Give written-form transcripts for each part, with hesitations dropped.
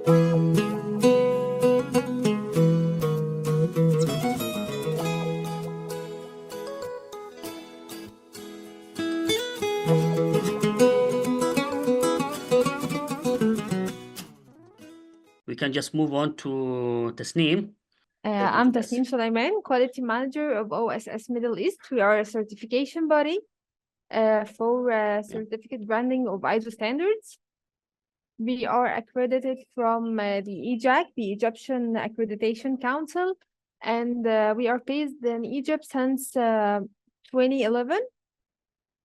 We can just move on to Tasneem. I'm Tasneem Sulaiman, Quality Manager of OSS Middle East. We are a certification body for certificate branding of ISO standards. We are accredited from the EJAC, the Egyptian Accreditation Council, and we are based in Egypt since 2011.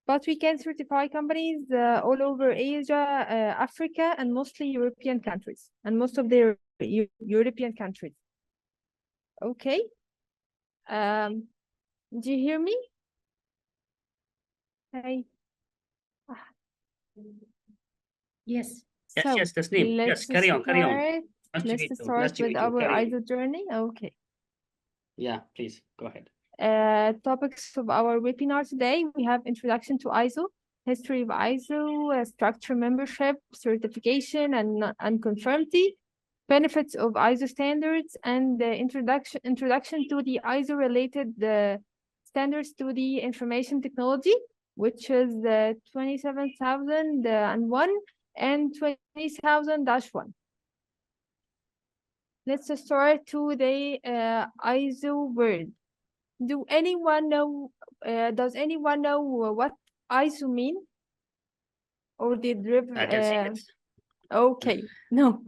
But we can certify companies all over Asia, Africa, and mostly European countries, and most of the European countries. Okay. Do you hear me? Hey. Yes. Yes, Tasneem. Yes, carry on. Let's start with our ISO journey. Okay. Yeah, please go ahead. Topics of our webinar today, we have introduction to ISO, history of ISO, structure membership, certification and conformity, benefits of ISO standards, and introduction to the ISO related standards to the information technology, which is 27001 and 20000-1. Let's start to the ISO word. Does anyone know what ISO mean? Or the derivative? I can see it. Okay, no.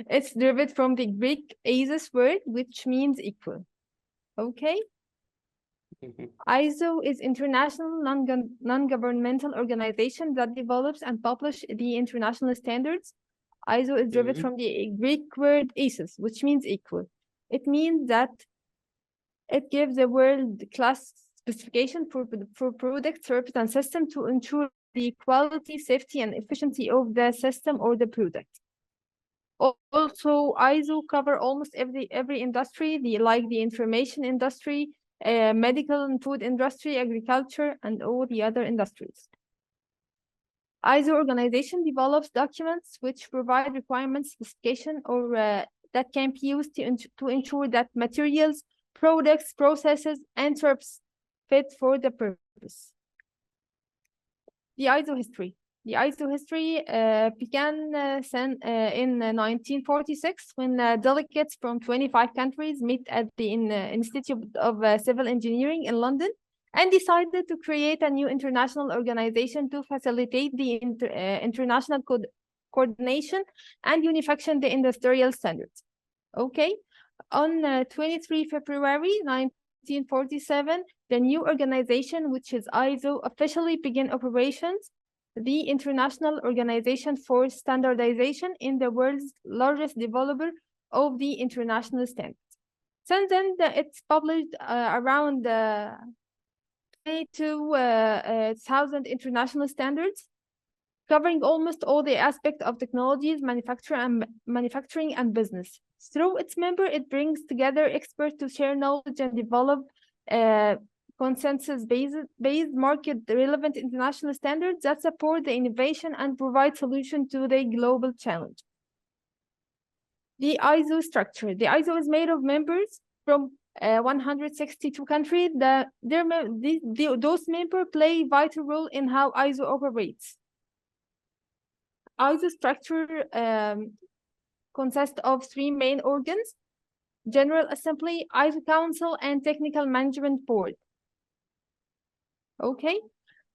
It's derived from the Greek ISOs word, which means equal. Okay? ISO is international non-governmental organization that develops and publishes the international standards. ISO is derived from the Greek word isos, which means equal. It means that it gives the world-class specification for product, service, and system to ensure the quality, safety, and efficiency of the system or the product. Also, ISO cover almost every industry, like the information industry, medical and food industry, agriculture, and all the other industries. ISO organization develops documents which provide requirements, specification, or that can be used to ensure that materials, products, processes, and services fit for the purpose. The ISO history. The ISO history began in 1946 when delegates from 25 countries met at the Institute of Civil Engineering in London and decided to create a new international organization to facilitate the international coordination and unification the industrial standards. Okay. On 23 February 1947, the new organization, which is ISO, officially began operations. The International Organization for Standardization in the world's largest developer of the international standards. Since then, it's published around 22,000 international standards, covering almost all the aspects of technologies, manufacturing and business. Through its member, it brings together experts to share knowledge and develop consensus-based market-relevant international standards that support the innovation and provide solutions to the global challenge. The ISO structure. The ISO is made of members from 162 countries. Those members play a vital role in how ISO operates. ISO structure consists of three main organs: General Assembly, ISO Council, and Technical Management Board. Okay.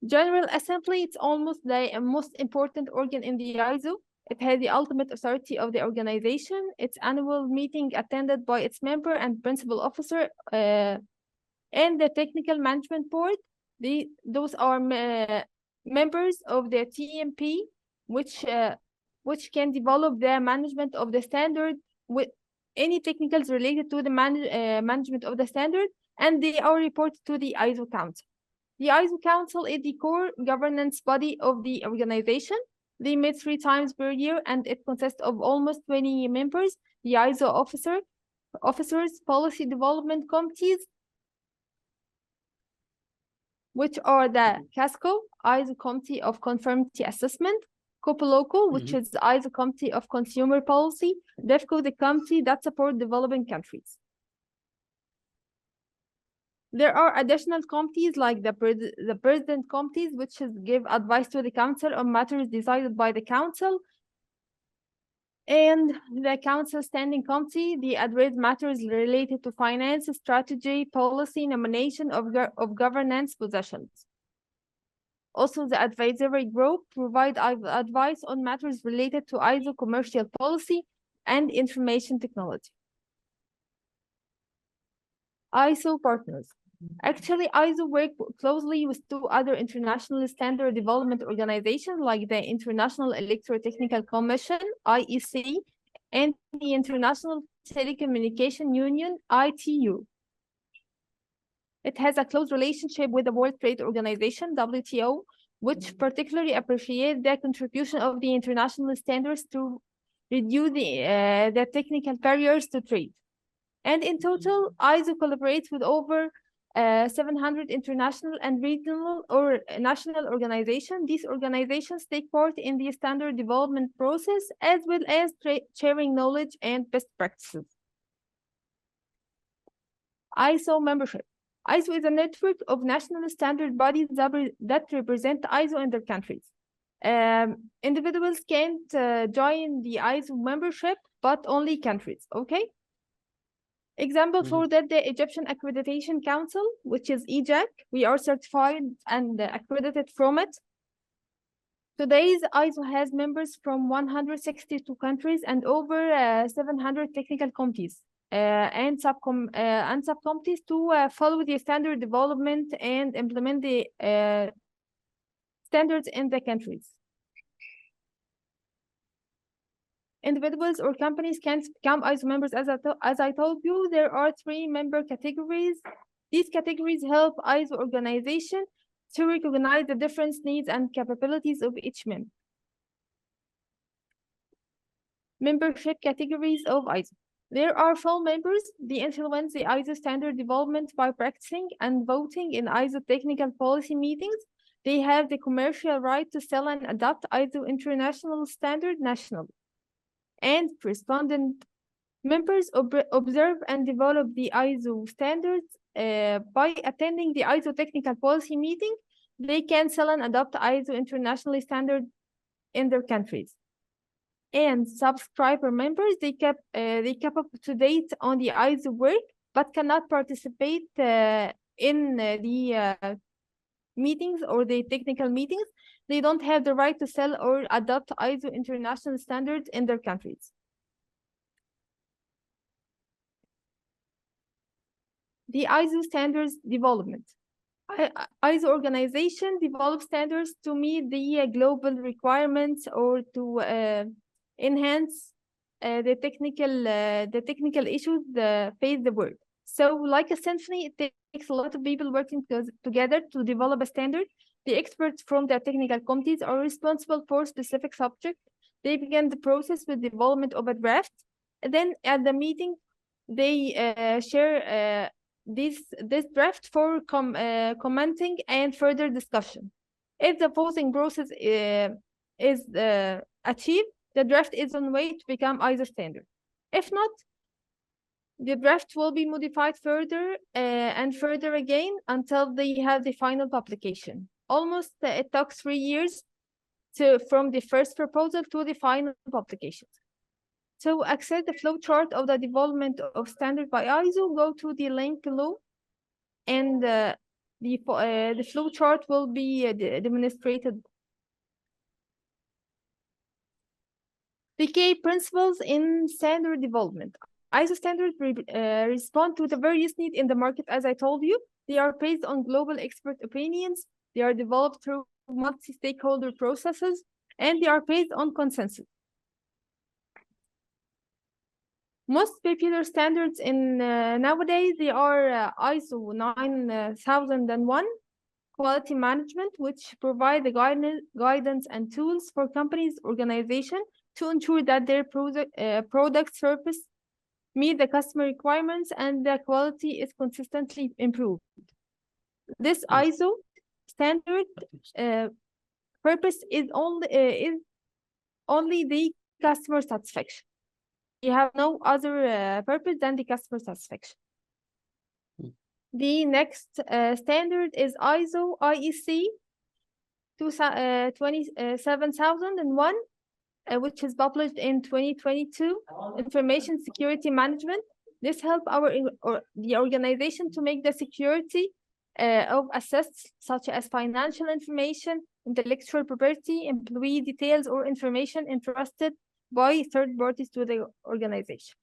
General Assembly, it's almost the most important organ in the ISO. It has the ultimate authority of the organization. Its annual meeting attended by its member and principal officer and the Technical Management Board. Those are members of the TMP, which can develop the management of the standard with any technicals related to the management of the standard, and they are reported to the ISO Council. The ISO Council is the core governance body of the organization. They meet 3 times per year, and it consists of almost 20 members. The ISO officers, policy development committees, which are the CASCO, ISO Committee of Conformity Assessment, COPOLOCO, which is ISO Committee of Consumer Policy, DEFCO, the committee that support developing countries. There are additional committees like the President Committees, which is give advice to the Council on matters decided by the Council, and the Council Standing Committee, the address matters related to finance, strategy, policy, nomination of governance positions. Also, the advisory group provide advice on matters related to ISO commercial policy and information technology. ISO partners. Actually, ISO work closely with two other international standard development organizations like the International Electrotechnical Commission, IEC, and the International Telecommunication Union, ITU. It has a close relationship with the World Trade Organization, WTO, which particularly appreciate the contribution of the international standards to reduce the technical barriers to trade. And in total, ISO collaborates with over 700 international and regional or national organizations. These organizations take part in the standard development process as well as sharing knowledge and best practices. ISO membership. ISO is a network of national standard bodies that represent ISO in their countries. Individuals can't join the ISO membership, but only countries, okay? Example for that, the Egyptian Accreditation Council, which is EJAC. We are certified and accredited from it. Today's ISO has members from 162 countries and over 700 technical committees and subcommittees to follow the standard development and implement the standards in the countries. Individuals or companies can become ISO members. As I told you, there are 3 member categories. These categories help ISO organization to recognize the different needs and capabilities of each member. Membership categories of ISO. There are full members. They influence the ISO standard development by practicing and voting in ISO technical policy meetings. They have the commercial right to sell and adopt ISO international standard nationally. And respondent members observe and develop the ISO standards by attending the ISO technical policy meeting. They can sell and adopt ISO international standard in their countries. And subscriber members, they keep up to date on the ISO work, but cannot participate in the meetings or the technical meetings. They don't have the right to sell or adopt ISO international standards in their countries. The ISO standards development. ISO organization develops standards to meet the global requirements or to enhance the technical issues face the world. So like a symphony, it takes a lot of people working together to develop a standard. The experts from the technical committees are responsible for specific subject. They begin the process with development of a draft. And then at the meeting, they share this draft for commenting and further discussion. If the voting process is achieved, the draft is on way to become ISO standard. If not, the draft will be modified further and further again until they have the final publication. Almost it took 3 years from the first proposal to the final publication. To access the flowchart of the development of standard by ISO, go to the link below, and the flowchart will be demonstrated. The key principles in standard development. ISO standards respond to the various needs in the market, as I told you. They are based on global expert opinions. They are developed through multi-stakeholder processes, and they are based on consensus. Most popular standards in nowadays, they are ISO 9001, quality management, which provide the guidance and tools for companies, organizations to ensure that their product service meet the customer requirements and the quality is consistently improved. This ISO standard purpose is only the customer satisfaction. You have no other purpose than the customer satisfaction. The next standard is ISO IEC 27001, which is published in 2022, Information Security Management. This helps the organization to make the security of assets such as financial information, intellectual property, employee details, or information entrusted by third parties to the organization.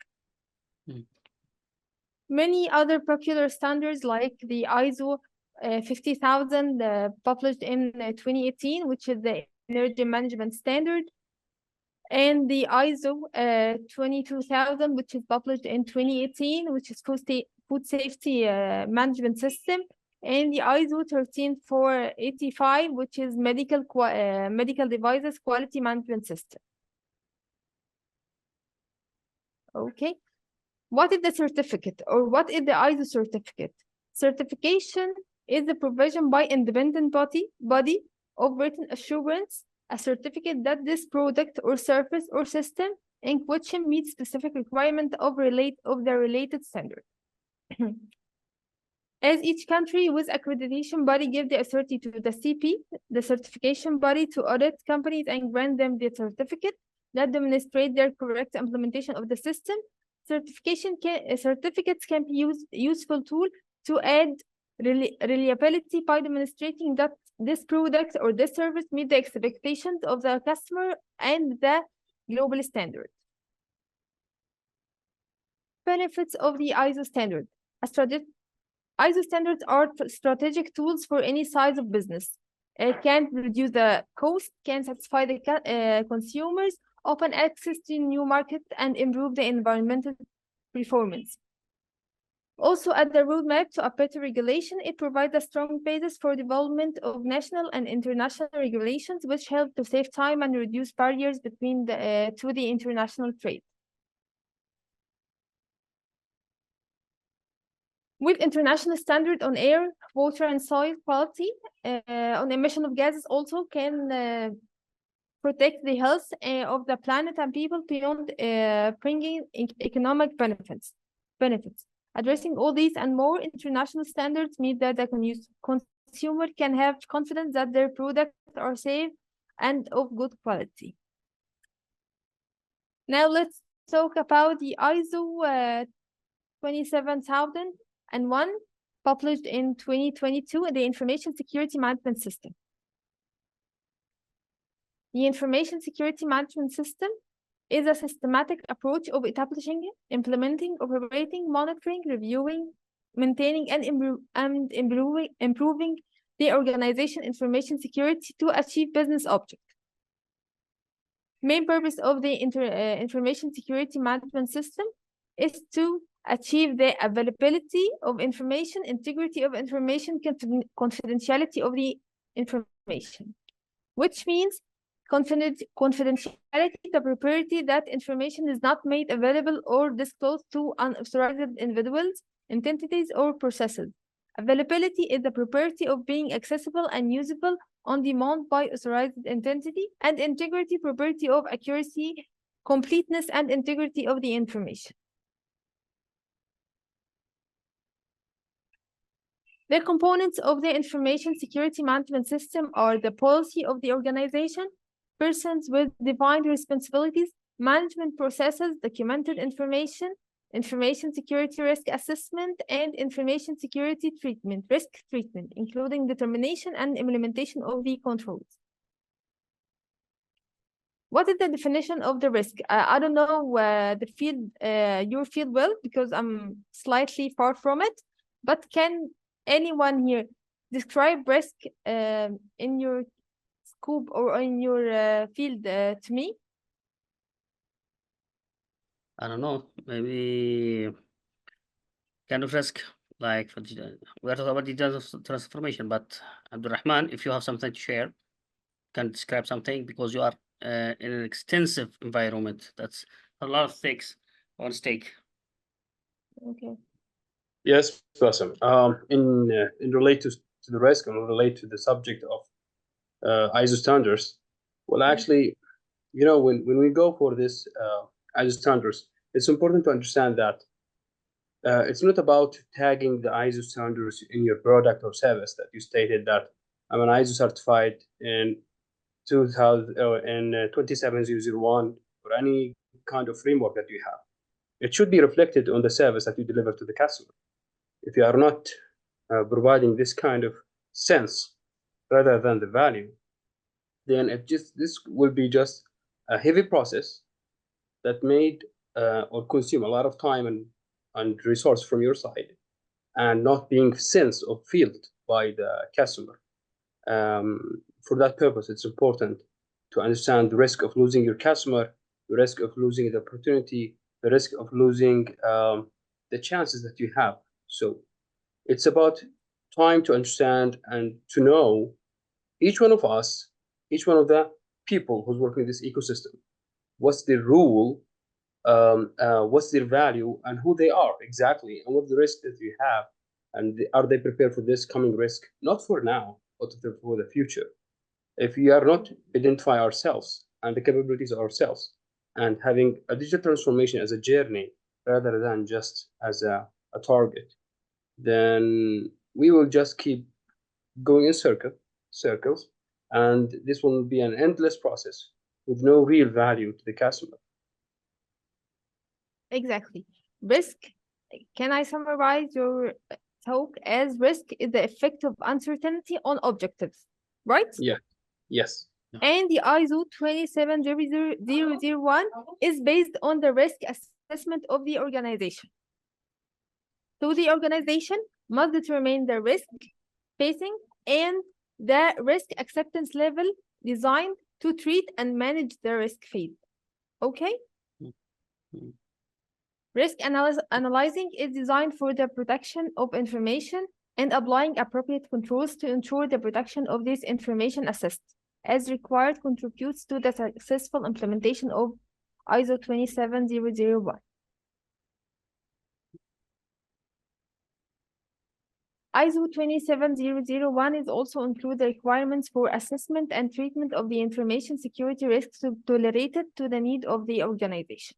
Many other popular standards like the ISO 50000 published in 2018, which is the energy management standard, and the ISO 22000, which is published in 2018, which is food safety management system, and the ISO 13485, which is medical devices quality management system. Okay. What is the certificate, or what is the ISO certificate? Certification is the provision by independent body of written assurance, a certificate that this product or service or system in question meets specific requirement of the related standard. As each country with accreditation body give the authority to the CP, the certification body, to audit companies and grant them the certificate that demonstrate their correct implementation of the system. Certificates can be useful tool to add reliability by demonstrating that this product or this service meet the expectations of the customer and the global standard. Benefits of the ISO standard. ISO standards are strategic tools for any size of business. It can reduce the cost, can satisfy the consumers, open access to new markets, and improve the environmental performance. Also, at the roadmap to a better regulation, it provides a strong basis for development of national and international regulations, which help to save time and reduce barriers between to the international trade. With international standard on air, water, and soil quality, on emission of gases also can protect the health of the planet and people beyond bringing economic benefits. Addressing all these and more, international standards mean that the consumer can have confidence that their products are safe and of good quality. Now let's talk about the ISO 27001, published in 2022, the Information Security Management System. The Information Security Management System is a systematic approach of establishing, implementing, operating, monitoring, reviewing, maintaining, and improving the organization information security to achieve business objectives. Main purpose of the Information Security Management System is to achieve the availability of information, integrity of information, confidentiality of the information, which means confidentiality, the propriety that information is not made available or disclosed to unauthorized individuals, entities, or processes. Availability is the property of being accessible and usable on demand by authorized entity, and integrity, property of accuracy, completeness, and integrity of the information. The components of the Information Security Management System are the policy of the organization, persons with defined responsibilities, management processes, documented information, information security risk assessment, and information security risk treatment, including determination and implementation of the controls. What is the definition of the risk? I don't know the field, your field well, because I'm slightly far from it, but can anyone here describe risk in your scope or in your field to me? I don't know, maybe kind of risk, like we're talking about details of transformation, but Abdulrahman, if you have something to share, can describe something, because you are in an extensive environment. That's a lot of things on stake. Okay. Yes, Bassem. In relate to the risk and relate to the subject of ISO standards, well, actually, you know, when we go for this ISO standards, it's important to understand that it's not about tagging the ISO standards in your product or service that you stated that I'm an ISO certified in 27001 or any kind of framework that you have. It should be reflected on the service that you deliver to the customer. If you are not providing this kind of sense rather than the value, then this will be just a heavy process that made or consume a lot of time and resource from your side, and not being sensed or felt by the customer. For that purpose, it's important to understand the risk of losing your customer, the risk of losing the opportunity, the risk of losing the chances that you have. So it's about time to understand and to know each one of us, each one of the people who's working in this ecosystem, what's their rule, what's their value, and who they are exactly, and what the risk that you have, and are they prepared for this coming risk, not for now, but for the future. If we are not identify ourselves and the capabilities of ourselves, and having a digital transformation as a journey rather than just as a target, then we will just keep going in circles, and this will be an endless process with no real value to the customer. Exactly. Risk, can I summarize your talk as risk is the effect of uncertainty on objectives, right? Yeah. Yes. And the ISO 27001 is based on the risk assessment of the organization. So the organization must determine the risk facing and the risk acceptance level designed to treat and manage the risk phase. Okay? Mhm. Risk analyzing is designed for the protection of information and applying appropriate controls to ensure the protection of this information assessed as required contributes to the successful implementation of ISO 27001. ISO 27001 is also include the requirements for assessment and treatment of the information security risks tolerated to the need of the organization.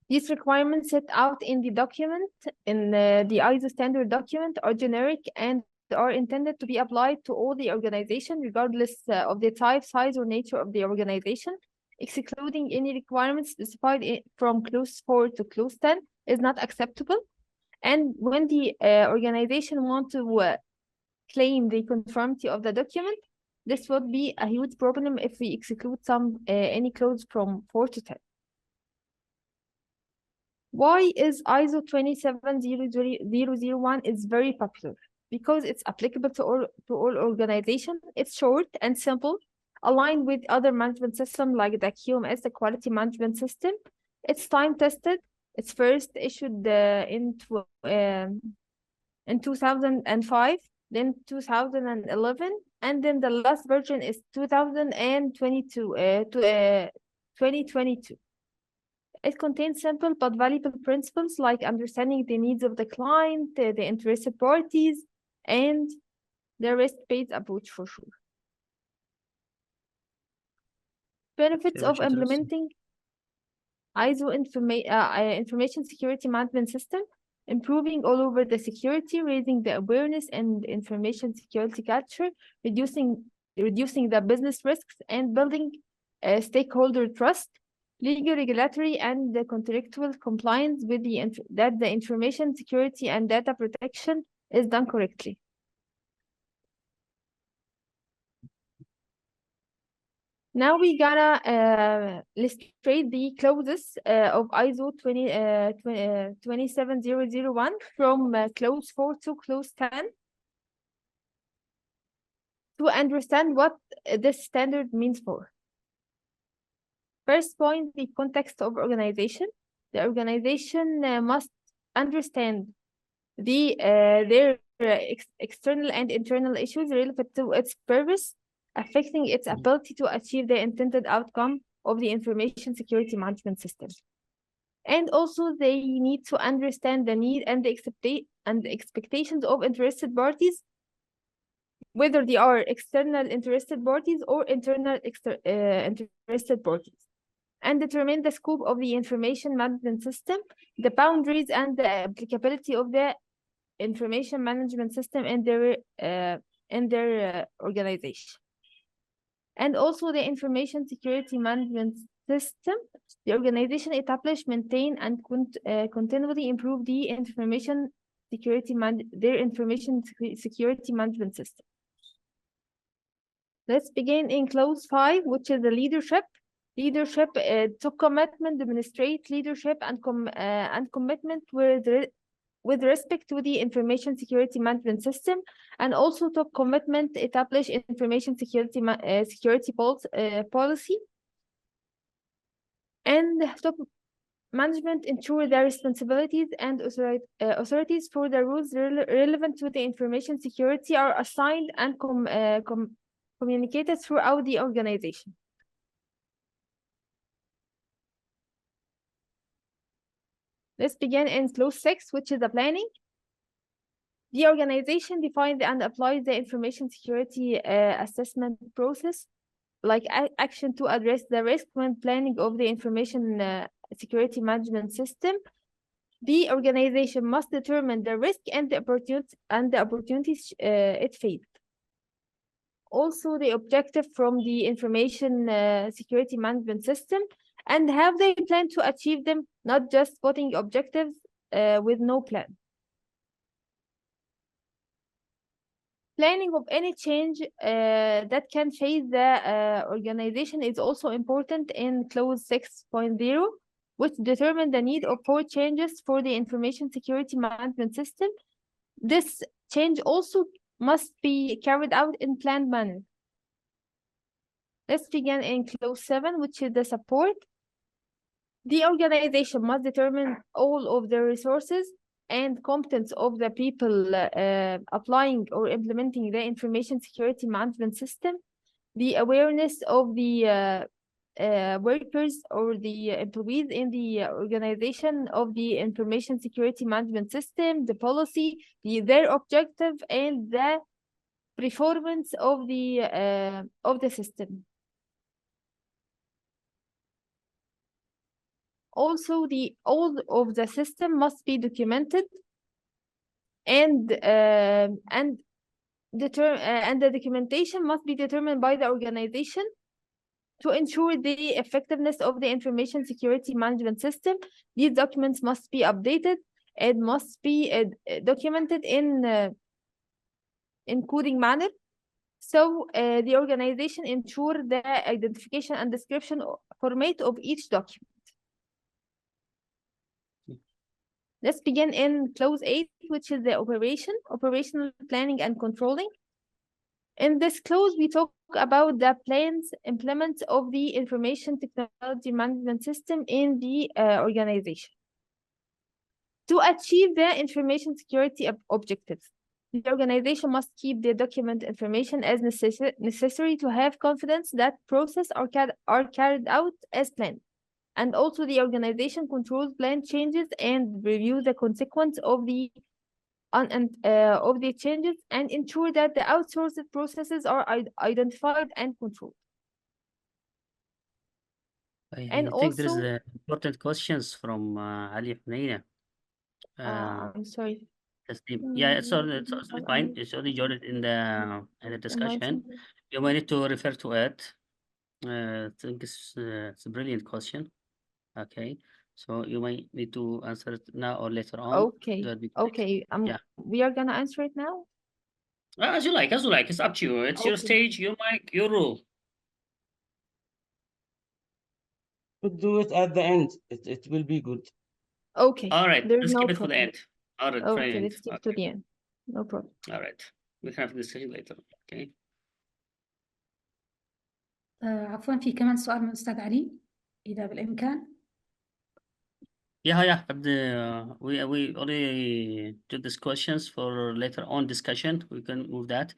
These requirements set out in the document, in the ISO standard document, are generic and are intended to be applied to all the organization, regardless of the type, size, or nature of the organization, excluding any requirements specified from clause 4 to clause 10 is not acceptable. And when the organization wants to claim the conformity of the document, this would be a huge problem if we exclude any clause from 4 to 10. Why is ISO 27001 is very popular? Because it's applicable to all organizations. It's short and simple, aligned with other management systems like the QMS, the quality management system. It's time tested. It's first issued in 2005, then 2011, and then the last version is 2022. It contains simple but valuable principles like understanding the needs of the client, the interested parties, and the risk-based approach for sure. Benefits of implementing ISO information security management system: improving all over the security, raising the awareness and information security culture, reducing the business risks, and building stakeholder trust. Legal, regulatory, and the contractual compliance with that the information security and data protection is done correctly. Now we gonna illustrate the clauses of ISO 27001 from clause 4 to clause 10 to understand what this standard means for. First point, the context of organization. The organization must understand their external and internal issues related to its purpose, affecting its ability to achieve the intended outcome of the information security management system. And also they need to understand the need and the expectations of interested parties whether they are external interested parties or internal interested parties, and determine the scope of the information management system, the boundaries and the applicability of the information management system in their organization. And also the information security management system, the organization establish, maintain, and continually improve the information security security management system. Let's begin in clause 5, which is the leadership. Leadership to commitment, demonstrate leadership and commitment with respect to the information security management system, and also to commitment establish information security policy, and top management ensure their responsibilities and authorities for the rules relevant to the information security are assigned and communicated throughout the organization. Let's begin in clause 6, which is the planning. The organization defines and applies the information security assessment process, like action to address the risk when planning of the information security management system. The organization must determine the risk and the opportunities it faced. Also, the objective from the information security management system, and how they plan to achieve them, not just putting objectives with no plan. Planning of any change that can face the organization is also important in clause 6.0, which determine the need for changes for the information security management system. This change also must be carried out in planned manner. Let's begin in clause 7, which is the support. The organization must determine all of the resources and competence of the people applying or implementing the information security management system, the awareness of the workers or the employees in the organization of the information security management system, the policy, their objective, and the performance of the system. Also, all of the system must be documented, and the documentation must be determined by the organization to ensure the effectiveness of the information security management system. These documents must be updated and must be documented in coding manner. So the organization ensure the identification and description format of each document. Let's begin in clause 8, which is the operational planning and controlling. In this clause, we talk about the plans, implements of the information technology management system in the organization. To achieve the information security objectives, the organization must keep the document information as necessary to have confidence that processes are carried out as planned. And also the organization controls plan changes and review the consequence of the changes and ensure that the outsourced processes are identified and controlled. I And think there's also, important questions from Ali Hunaina. I'm sorry. Yeah, it's absolutely fine. It's already joined in the discussion. You might need to refer to it. I think it's a brilliant question. Okay, so you might need to answer it now or later on. Okay. That would be great. Okay. Yeah. We are gonna answer it now. As you like, as you like. It's up to you. It's your Okay. stage, your mic, your rule. Could do it at the end. It will be good. Okay. All right, There's let's no keep it for the problem. end. All right, Okay, brilliant. let's keep to the end. No problem. All right, we can have a discussion later. Okay. عفوا في كمان سؤال من أستاذ علي إذا بالإمكان. Yeah, but we already did these questions for later on discussion. We can move that.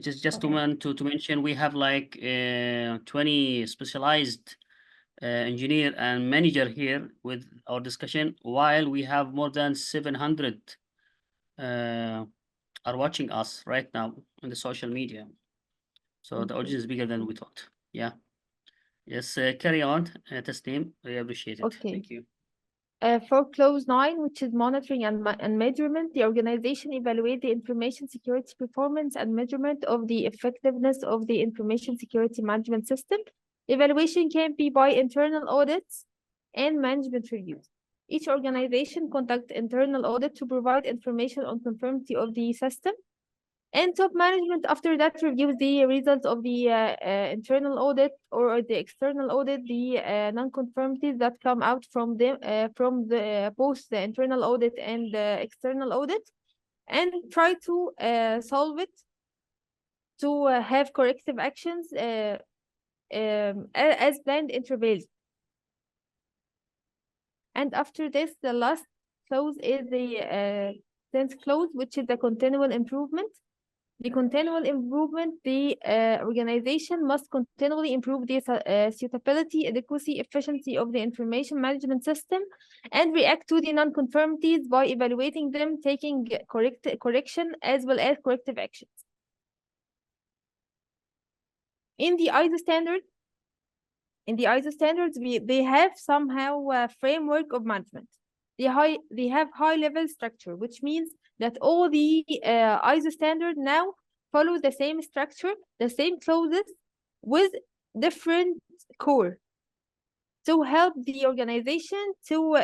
Just Okay. to mention, we have like 20 specialized engineer and manager here with our discussion, while we have more than 700 are watching us right now on the social media. So the audience is bigger than we thought. Yeah. Yes, carry on, Tasneem. I appreciate it. Okay. Thank you. For clause 9, which is monitoring and measurement, the organization evaluates the information security performance and measurement of the effectiveness of the information security management system. Evaluation can be by internal audits and management reviews. Each organization conducts internal audit to provide information on conformity of the system. And top management after that reviews the results of the internal audit or the external audit, the non-conformities that come out from the both the internal audit and the external audit, and try to solve it to have corrective actions as planned intervals. And after this, the last clause is the 10th clause, which is the continual improvement. The continual improvement, the organization must continually improve the suitability, adequacy, efficiency of the information management system, and react to the non-conformities by evaluating them, taking correction as well as corrective actions. In the ISO standards, they have somehow a framework of management. They have high-level structure, which means that all the ISO standard now follow the same structure, the same clauses, with different core to help the organization to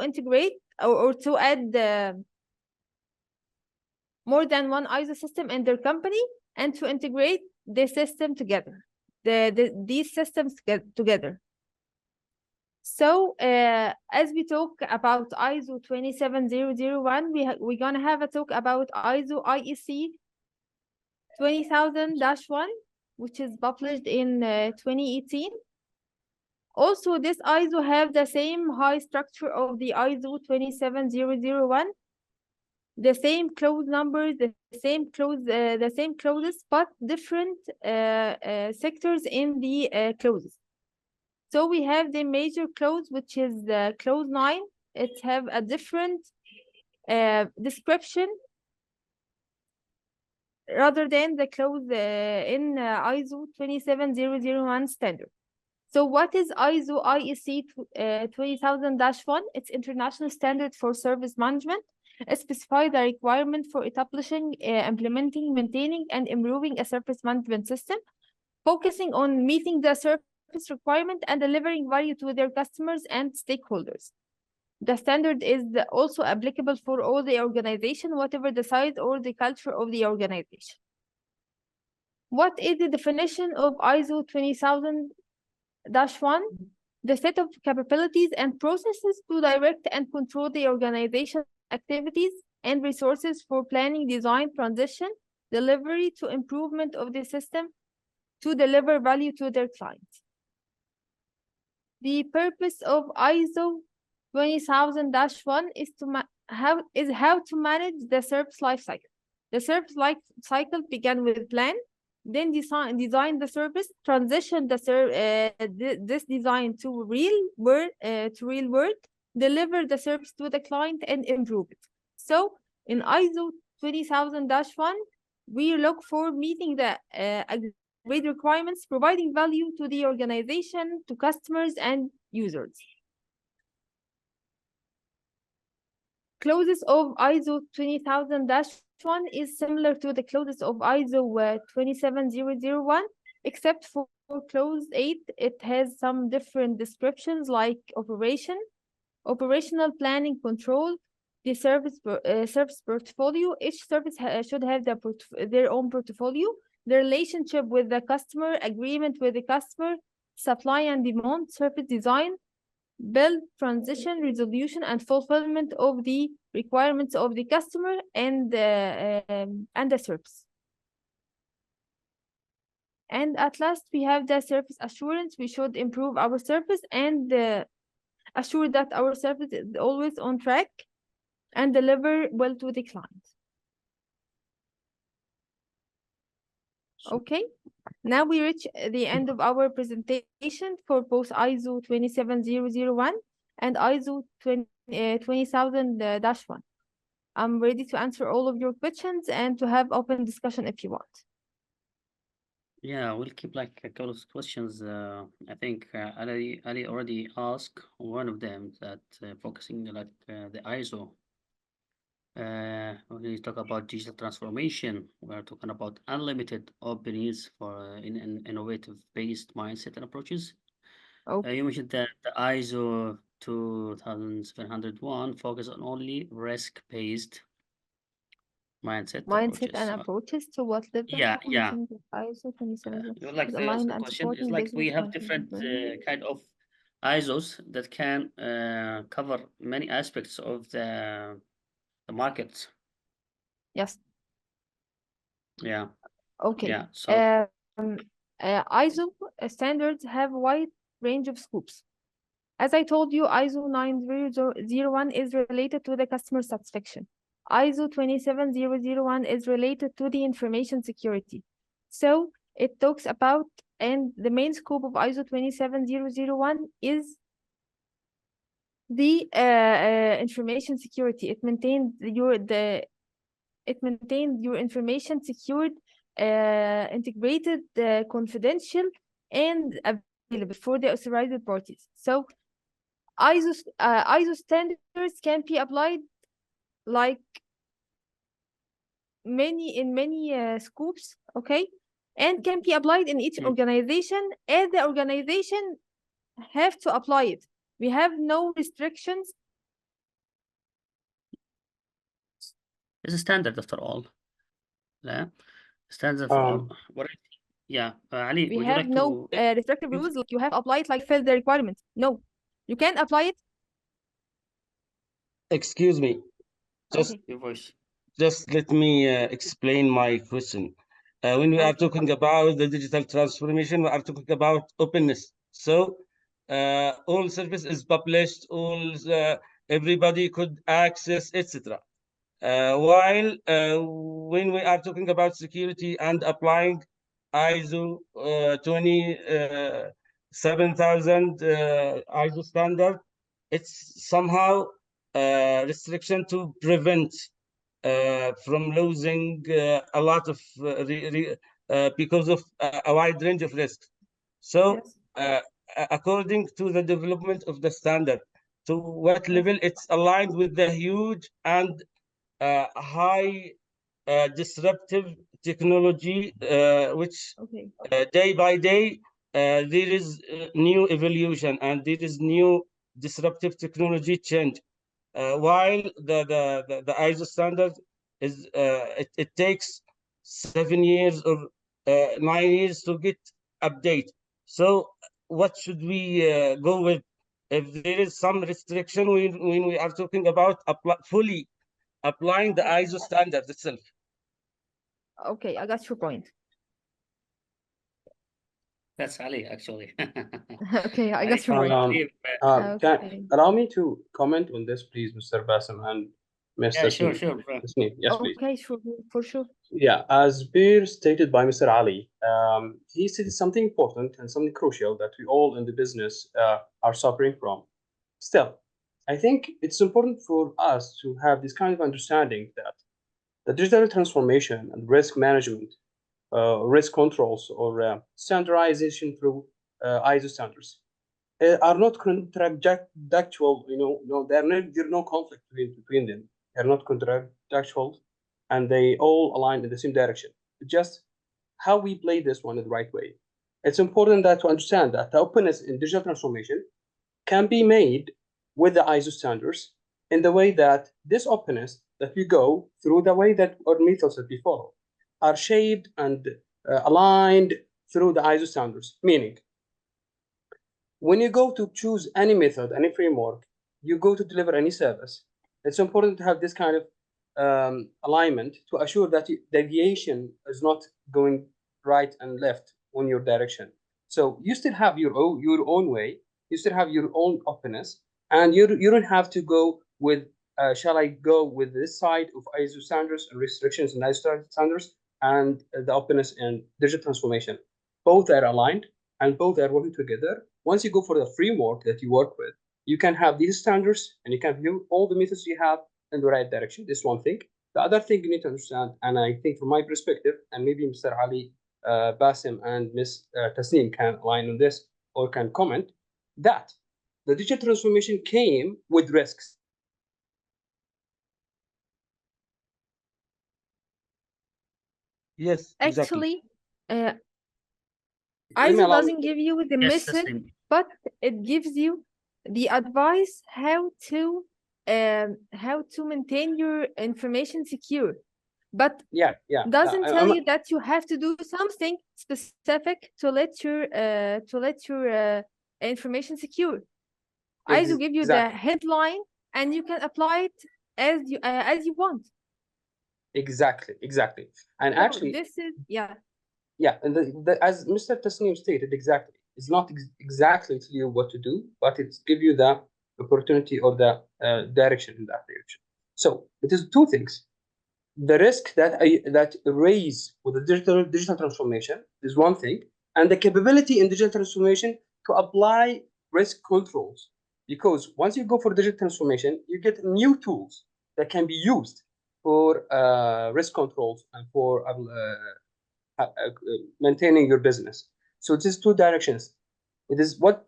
integrate or to add more than one ISO system in their company, and to integrate the system together, these systems together. So as we talk about ISO 27001, we're gonna have a talk about ISO IEC 20000-1, which is published in 2018. Also, this ISO have the same high structure of the ISO 27001, the same clause numbers, the same clauses, but different sectors in the clauses. So we have the major clause, which is clause 9. It have a different description rather than the clause in ISO 27001 standard. So what is ISO IEC 20000-1? It's international standard for service management. It specifies the requirement for establishing, implementing, maintaining, and improving a service management system, focusing on meeting the service requirement and delivering value to their customers and stakeholders. The standard is also applicable for all the organization, whatever the size or the culture of the organization. What is the definition of ISO 20000-1? The set of capabilities and processes to direct and control the organization activities and resources for planning, design, transition, delivery to improvement of the system to deliver value to their clients. The purpose of ISO 20000-1 is how to manage the service life cycle. The service life cycle began with plan, then design the service, transition this design to real world, deliver the service to the client, and improve it. So in ISO 20000-1, we look for meeting the agreed requirements, providing value to the organization, to customers and users. Clauses of ISO 20000-1 is similar to the clauses of ISO 27001, except for clause 8, it has some different descriptions like operational planning, control, the service portfolio. Each service should have their own portfolio, the relationship with the customer, agreement with the customer, supply and demand, service design, build, transition, resolution, and fulfillment of the requirements of the customer and the service. And at last, we have the service assurance. We should improve our service and assure that our service is always on track and deliver well to the client. Okay, now we reach the end of our presentation for both ISO 27001 and ISO 20000-1. I'm ready to answer all of your questions and to have open discussion if you want. Yeah, we'll keep like a couple of questions. I think Ali already asked one of them that focusing like the ISO. When we talk about digital transformation, we're talking about unlimited openings for in innovative based mindset and approaches. Okay. You mentioned that the ISO 2701 focus on only risk-based mindset Mindset approaches. and So, approaches to what level? yeah, yeah. ISO 27 Like is the aligned and question is supporting like business we have continuity different planning. kind of ISOs that can cover many aspects of the market. Yes. Yeah, Okay. yeah. So ISO standards have a wide range of scopes. As I told you, ISO 9001 is related to the customer satisfaction. ISO 27001 is related to the information security. So it talks about, and the main scope of ISO 27001 is the information security. It maintains your information secured, integrated, confidential, and available for the authorized parties. So ISO standards can be applied like many scopes, okay, and can be applied in each organization, and the organization have to apply it. We have no restrictions. it's a standard after all. Yeah, standard for all. What? Yeah, Ali, We would you have like no to? restrictive rules like you have applied like fill the requirements. No, you can apply it. Excuse me. Just Okay. Your voice. just let me explain my question. When we are Okay. talking about the digital transformation, we are talking about openness. So all service is published, everybody could access, etc. While when we are talking about security and applying ISO 27000 ISO standard, it's somehow restriction to prevent from losing a lot of because of a wide range of risks. So Yes. according to the development of the standard, to what Yes. level it's aligned with the huge and high disruptive technology, which Okay. day by day there is new evolution and there is new disruptive technology change. While the ISO standard is it takes 7 years or 9 years to get update. So what should we go with? If there is some restriction when we are talking about fully applying the ISO standard itself. Okay, I got your point. That's Ali, actually. Okay, I Ali, got your I point. believe, Okay. Allow me to comment on this, please, Mr. Bassem and Mr. yeah, sure, Sneed. Yes, please. Okay, sure, for sure. Yeah, as beer stated by Mr. Ali, he said something important and something crucial that we all in the business are suffering from. Still, I think it's important for us to have this kind of understanding that the digital transformation and risk management, risk controls, or standardization through ISO standards are not contradictual. No, there's no conflict between them. They're not contradictual, and they all align in the same direction. Just how we play this one in the right way. It's important that to understand that the openness in digital transformation can be made with the ISO standards in the way that this openness that we go through the way that our methods that we follow are shaped and aligned through the ISO standards. Meaning, when you go to choose any method, any framework, you go to deliver any service, it's important to have this kind of alignment to assure that deviation is not going right and left on your direction. So you still have your own way, you still have your own openness, and you don't have to go with shall I go with this side of ISO standards and restrictions and ISO standards and the openness and digital transformation. Both are aligned and both are working together. Once you go for the framework that you work with, you can have these standards and you can view all the methods you have in the right direction. This is one thing. The other thing you need to understand, and I think from my perspective, and maybe Mr. Ali, Basim, and Ms. Tasneem can align on this or can comment, that the digital transformation came with risks. Yes, exactly. Actually, Let me ISO allow doesn't give you the Yes, mission, Tasneem. but it gives you the advice how to maintain your information secure. But yeah. doesn't tell I'm- you that you have to do something specific to let your information secure. ISO give you the Exactly. headline, and you can apply it as you want. Exactly. And So actually, this is and as Mr. Tasneem stated, exactly, it's not exactly tell you what to do, but it's give you the opportunity or the direction in that direction. So it is two things. The risk that raise with the digital transformation is one thing, and the capability in digital transformation to apply risk controls. Because once you go for digital transformation, you get new tools that can be used for risk controls and for maintaining your business. So it is two directions. It is what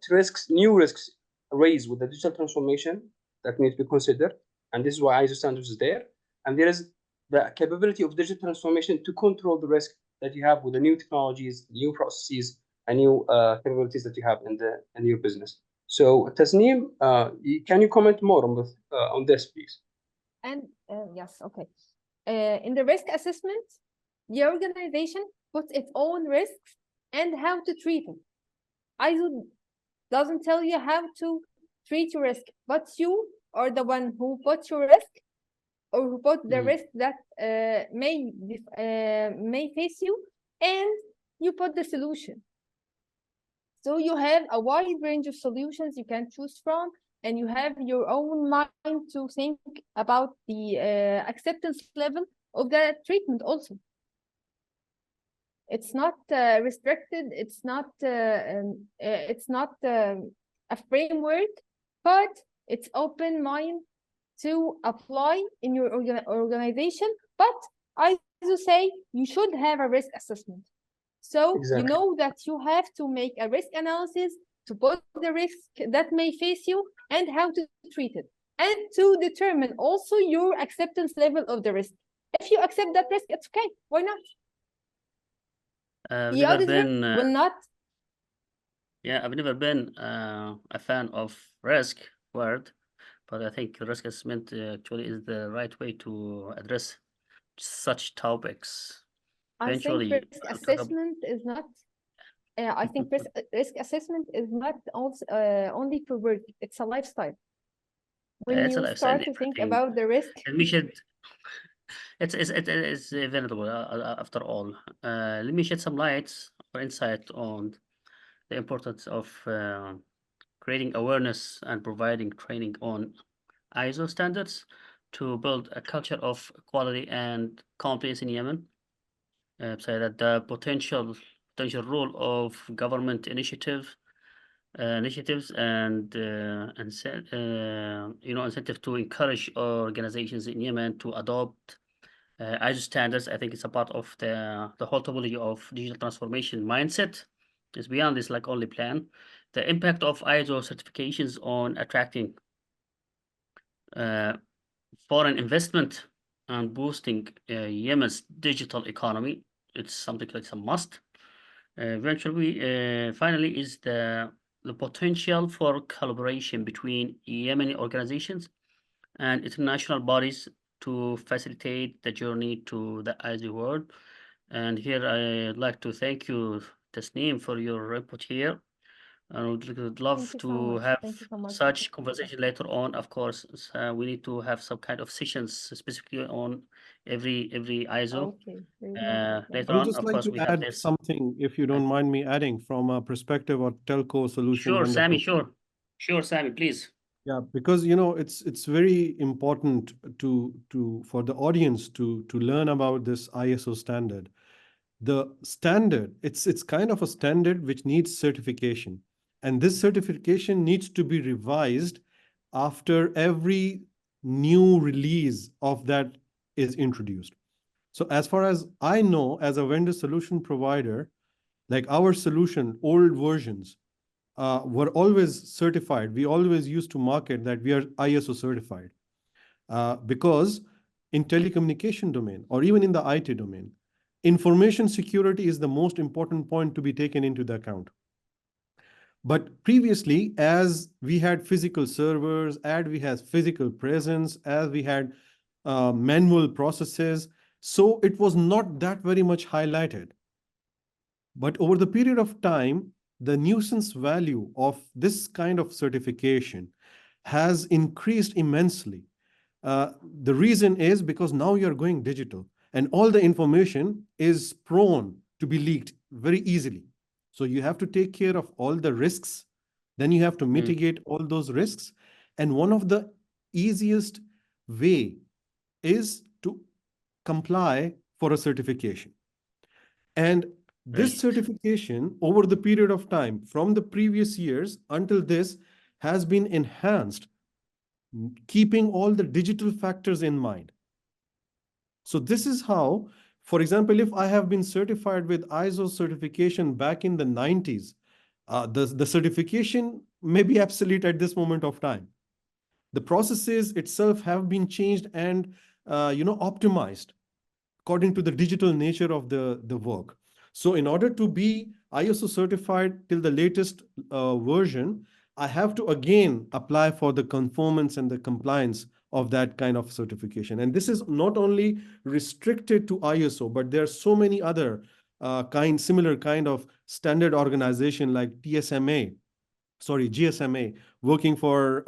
new risks raise with the digital transformation that need to be considered, and this is why ISO standards is there. And there is the capability of digital transformation to control the risk that you have with the new technologies, new processes, and new capabilities that you have in your business. So Tasneem, can you comment more on this, please? And yes, okay. In the risk assessment, the organization puts its own risks and how to treat it. ISO doesn't tell you how to treat your risk, but you are the one who put your risk or who put the risk that may face you, and you put the solution. So you have a wide range of solutions you can choose from, and you have your own mind to think about the acceptance level of the treatment also. It's not restricted, it's not a framework, but it's open mind to apply in your organization. But I also say you should have a risk assessment. So Exactly. you know that you have to make a risk analysis to put the risk that may face you and how to treat it, and to determine also your acceptance level of the risk. If you accept that risk, it's okay. Why not? I've The never auditor been, will not. yeah, I've never been a fan of risk word, but I think risk assessment actually is the right way to address such topics. I think Eventually, risk assessment is not. I think risk assessment is not also only for work. It's a lifestyle. When it's a you lifestyle, start to think everything. about the risk, And we should. It's inevitable after all. Let me shed some lights or insight on the importance of creating awareness and providing training on ISO standards to build a culture of quality and compliance in Yemen. So that the potential role of government initiatives and incentive to encourage organizations in Yemen to adopt ISO standards. I think it's a part of the whole topology of digital transformation mindset. It's beyond this like only plan. The impact of ISO certifications on attracting foreign investment and boosting Yemen's digital economy. It's something like a must. Finally, is the potential for collaboration between Yemeni organizations and international bodies to facilitate the journey to the ISO world. And here I'd like to thank you, Tasneem, for your input here. I would love to have such conversation later on. Of course, we need to have some kind of sessions specifically on every ISO. okay. Later I would on, just of like course, to we have add this. something, if you don't mind me adding, from a perspective of telco solution Sure, vendor. Sami, sure, Sami, please. Yeah, because it's very important for the audience to learn about this ISO standard. The standard, it's kind of a standard which needs certification, and this certification needs to be revised after every new release of that is introduced. So as far as I know, as a vendor solution provider, like our solution, old versions were always certified. We always used to market that we are ISO certified because in telecommunication domain or even in the IT domain, information security is the most important point to be taken into the account. But previously, as we had physical servers, as we had physical presence, as we had manual processes, so it was not that very much highlighted. But over the period of time, the nuisance value of this kind of certification has increased immensely. The reason is because now you're going digital and all the information is prone to be leaked very easily. So you have to take care of all the risks. Then you have to mitigate all those risks. And one of the easiest way is to comply for a certification. And this certification over the period of time from the previous years until this has been enhanced, keeping all the digital factors in mind. So this is how, for example, if I have been certified with ISO certification back in the 90s, the certification may be obsolete at this moment of time. The processes itself have been changed and optimized according to the digital nature of the work. So in order to be ISO certified till the latest version, I have to again apply for the conformance and the compliance of that kind of certification. And this is not only restricted to ISO, but there are so many other similar kind of standard organization like GSMA, working for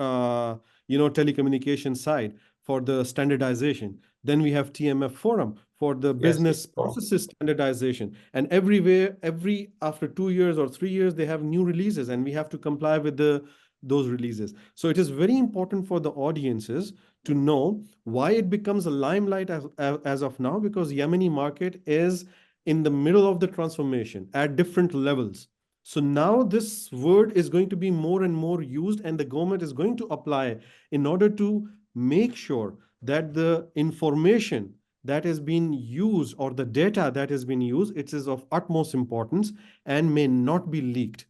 telecommunication side for the standardization. Then we have TMF Forum for the business processes standardization. And after 2 years or 3 years, they have new releases and we have to comply with those releases. So it is very important for the audiences to know why it becomes a limelight as of now, because Yemeni market is in the middle of the transformation at different levels. So now this word is going to be more and more used, and the government is going to apply in order to make sure that the information that has been used or the data that has been used, it is of utmost importance and may not be leaked.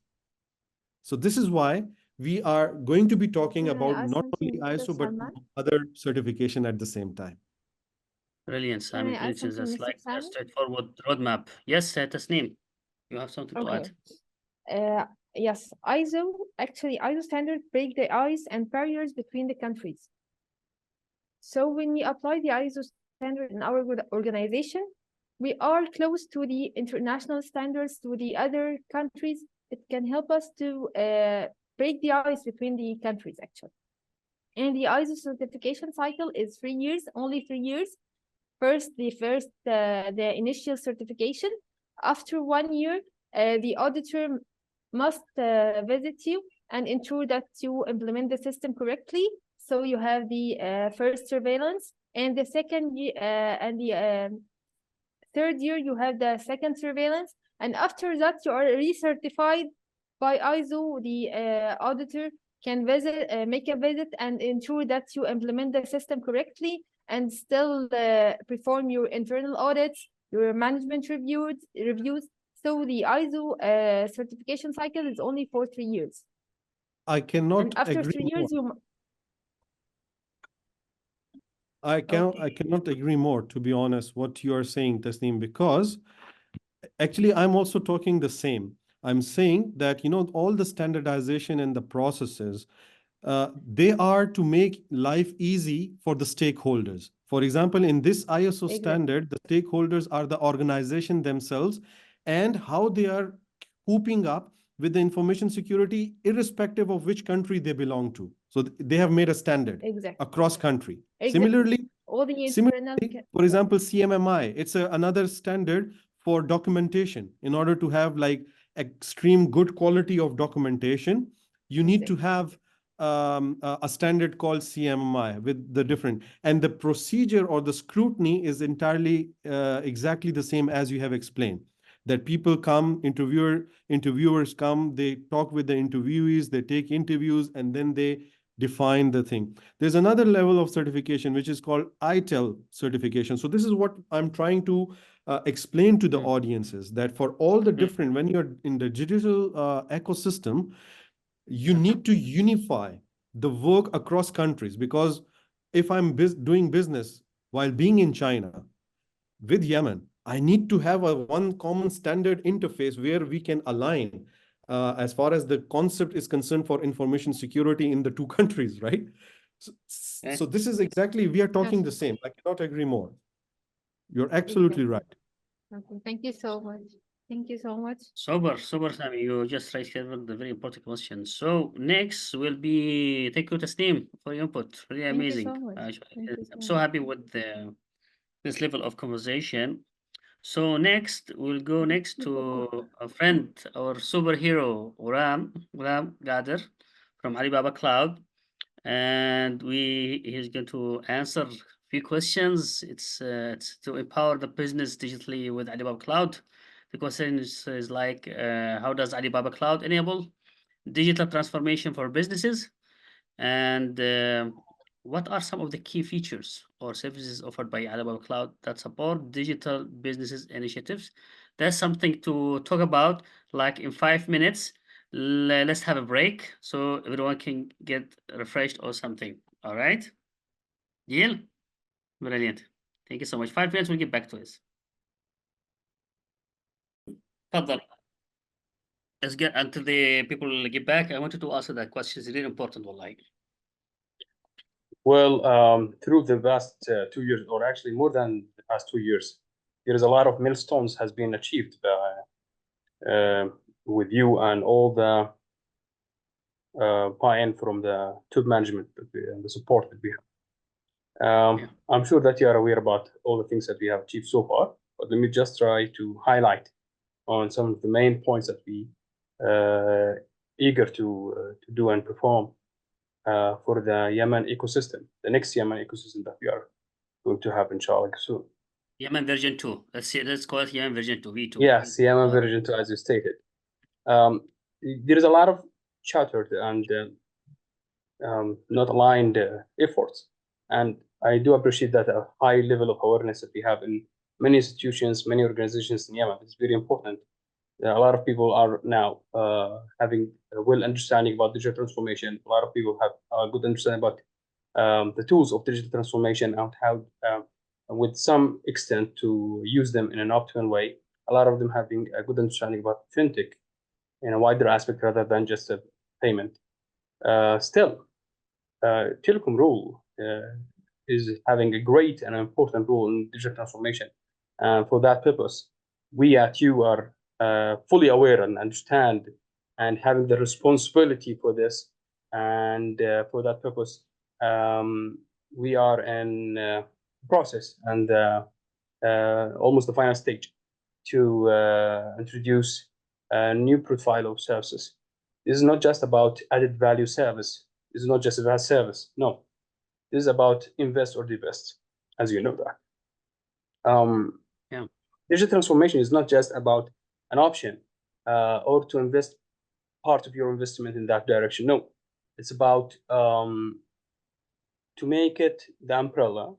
So this is why we are going to be talking about not only ISO, but other certification at the same time. Brilliant, Sami. Can I add It's just something, like Mr. a Sami? straightforward roadmap. Yes, Tasneem, you have something to add. Yes, ISO standards break the ice and barriers between the countries. So when we apply the ISO standard in our organization, we are close to the international standards to the other countries. It can help us to break the ice between the countries, actually. And the ISO certification cycle is 3 years, only 3 years. First, the initial certification. After 1 year, the auditor must visit you and ensure that you implement the system correctly. So you have the first surveillance, and the second and the third year you have the second surveillance, and after that you are recertified by ISO. The auditor can make a visit and ensure that you implement the system correctly, and still perform your internal audits, your management reviews. So the ISO certification cycle is only for 3 years. I cannot and after agree 3 years more. I cannot agree more, to be honest, what you are saying, Tasneem, because actually I'm also talking the same. I'm saying that, all the standardization and the processes, they are to make life easy for the stakeholders. For example, in this ISO standard, the stakeholders are the organization themselves and how they are cooping up with the information security, irrespective of which country they belong to. So they have made a standard across country. Similarly, for example, CMMI, it's another standard for documentation. In order to have like extreme good quality of documentation, you need to have a standard called CMMI with the different, and the procedure or the scrutiny is entirely exactly the same as you have explained. That people come, interviewers come, they talk with the interviewees, they take interviews, and then they define the thing. There's another level of certification which is called ITEL certification. So this is what I'm trying to explain to the audiences, that for all the different, when you're in the digital ecosystem, you need to unify the work across countries, because if I'm doing business while being in China with Yemen, I need to have a one common standard interface where we can align as far as the concept is concerned for information security in the two countries, right? So this is exactly, we are talking the same. I cannot agree more. You're absolutely right. Okay, thank you so much. Thank you so much. Super, Sami. You just raised the very important question. So next will be thank you, Tasneem, for your input. Really Thank you amazing. so much. Thank you I'm so so much. happy with this level of conversation. So next, we'll go next to a friend, our superhero, Uram Gader from Alibaba Cloud. And he's going to answer a few questions. It's to empower the business digitally with Alibaba Cloud. The question is like, how does Alibaba Cloud enable digital transformation for businesses? And what are some of the key features or services offered by Alibaba Cloud that support digital businesses initiatives? That's something to talk about, like in 5 minutes. Let's have a break so everyone can get refreshed or something. All right? Deal? Brilliant. Thank you so much. 5 minutes, we'll get back to this. تفضل. Let's get until the people get back. I wanted to answer that question. It's really important, wallahi. Well, through the past 2 years, or actually more than the past 2 years, there is a lot of milestones has been achieved with you and all the buy-in from the top management and the support that we have. I'm sure that you are aware about all the things that we have achieved so far, but let me just try to highlight on some of the main points that we eager to do and perform for the Yemen ecosystem, the next Yemen ecosystem that we are going to have, inshallah, soon. Yemen version 2. Let's call it Yemen version 2, V2. Yes, Yemen version 2, as you stated. There is a lot of chattered and not aligned efforts. And I do appreciate that a high level of awareness that we have in many institutions, many organizations in Yemen. It's very important. A lot of people are now having a well understanding about digital transformation. A lot of people have a good understanding about the tools of digital transformation and how, with some extent, to use them in an optimal way. A lot of them having a good understanding about fintech in a wider aspect rather than just a payment. Still, telecom role is having a great and important role in digital transformation. And for that purpose, we at you are fully aware and understand and having the responsibility for this. And for that purpose, we are in process and almost the final stage to introduce a new profile of services. This is not just about added value service. This is not just about service. No, this is about invest or divest, as you know that. Digital transformation is not just about an option or to invest part of your investment in that direction. No, it's about to make it the umbrella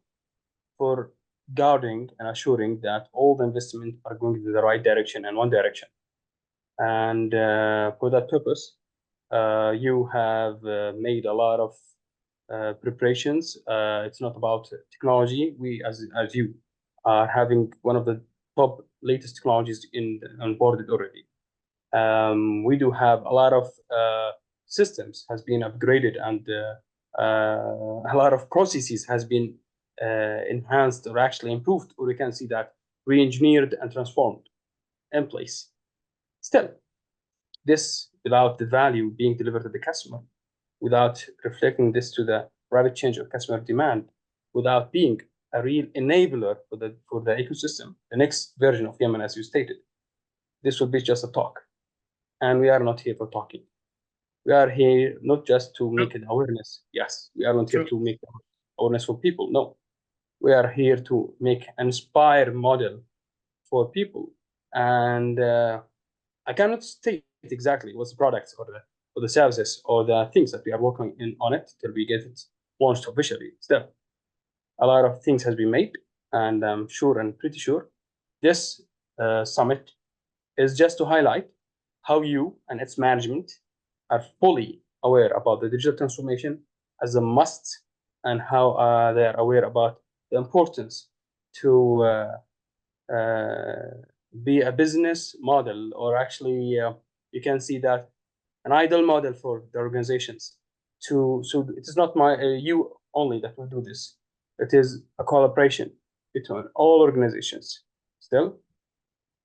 for guarding and assuring that all the investment are going in the right direction and one direction. And for that purpose, you have made a lot of preparations. It's not about technology. We, as you, are having one of the top latest technologies onboarded already. We do have a lot of systems has been upgraded and a lot of processes has been enhanced or actually improved, or you can see that re-engineered and transformed in place. Still, this without the value being delivered to the customer, without reflecting this to the rapid change of customer demand, without being a real enabler for the ecosystem, the next version of Yemen, as you stated, this will be just a talk. And we are not here for talking. We are here not just to make an awareness. Yes, we are not here to make awareness for people. No, we are here to make an inspired model for people. And I cannot state exactly what's the products or or the services or the things that we are working on it till we get it launched officially. Still, a lot of things has been made, and I'm sure and pretty sure this summit is just to highlight how you and its management are fully aware about the digital transformation as a must, and how they are aware about the importance to be a business model, or actually you can see that an ideal model for the organizations. So it is not you only that will do this. It is a collaboration between all organizations. Still,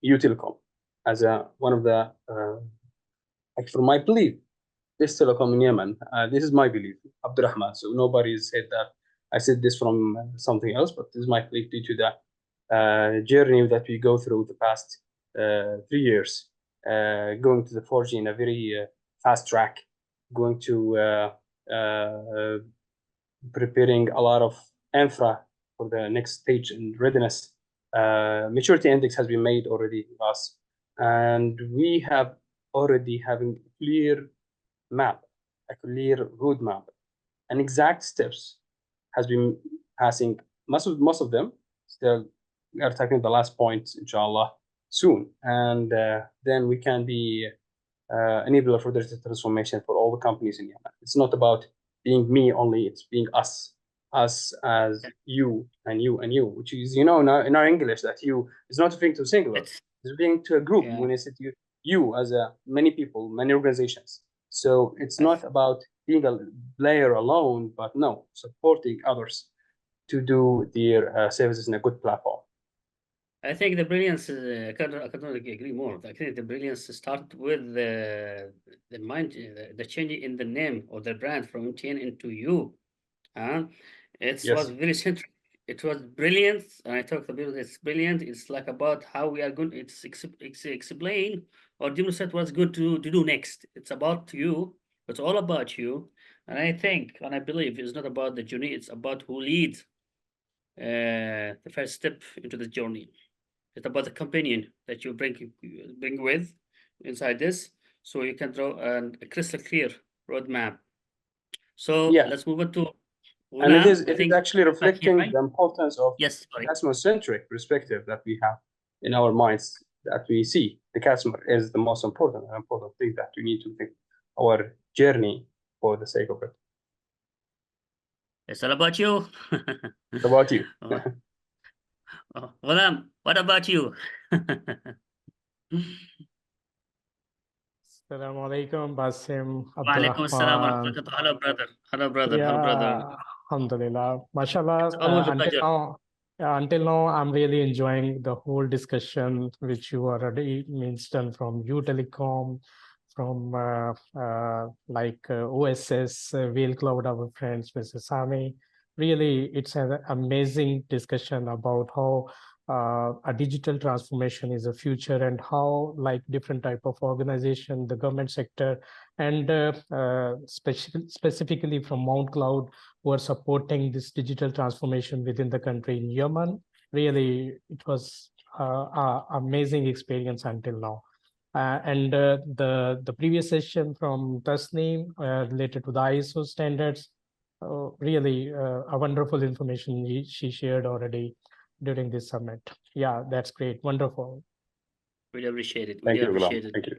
you telecom as one of the from my belief, this telecom in Yemen. This is my belief, Abdurrahman. So nobody said that I said this from something else, but this is my belief due to the journey that we go through the past 3 years, going to the 4G in a very fast track, going to preparing a lot of infra for the next stage in readiness. Maturity index has been made already with us, and we have already having a clear map, a clear roadmap, and exact steps has been passing. Most of them still. We are tackling the last point, inshallah, soon, and then we can be enabler for digital transformation for all the companies in Yemen. It's not about being me only; it's being us as you and you and you, which is, in our English, that you is not referring to singular; it's referring to a group. Yeah. When I said you as many people, many organizations. So it's not about being a player alone, but no, supporting others to do their services in a good platform. I think the brilliance, I cannot agree more. I think the brilliance start with the mind, the change in the name or the brand from MTN into you. It was very central. It was brilliant. And I talked about it's brilliant. It's like about how we are going. It's explain or demonstrate what's good to do next. It's about you. It's all about you. And I think, and I believe, it's not about the journey. It's about who leads the first step into the journey. It's about the companion that you bring with inside this, so you can draw a crystal clear roadmap. So let's move on to Una. And it is actually reflecting the importance of customer-centric perspective that we have in our minds, that we see the customer is the most important thing that we need to think our journey for the sake of it. It's all about you. It's about you. Ghulam, what about you? Assalamu alaikum, Basim. Wa alaikum assalam wa rahmatullah. Hello, brother. Hello, brother. Yeah, hello, brother. Alhamdulillah. Mashallah. It's always a pleasure. Until now, I'm really enjoying the whole discussion, which you already mentioned from U Telecom, from OSS, Whale Cloud, our friends, Mrs. Sami. Really, it's an amazing discussion about how a digital transformation is a future, and how different type of organization, the government sector, and specifically from Mount Cloud, who are supporting this digital transformation within the country in Yemen. Really, it was an amazing experience until now. And the previous session from Tasneem related to the ISO standards, really a wonderful information she shared already during this summit. Yeah, that's great. Wonderful. Really appreciate it. Thank you, appreciate it. Thank you.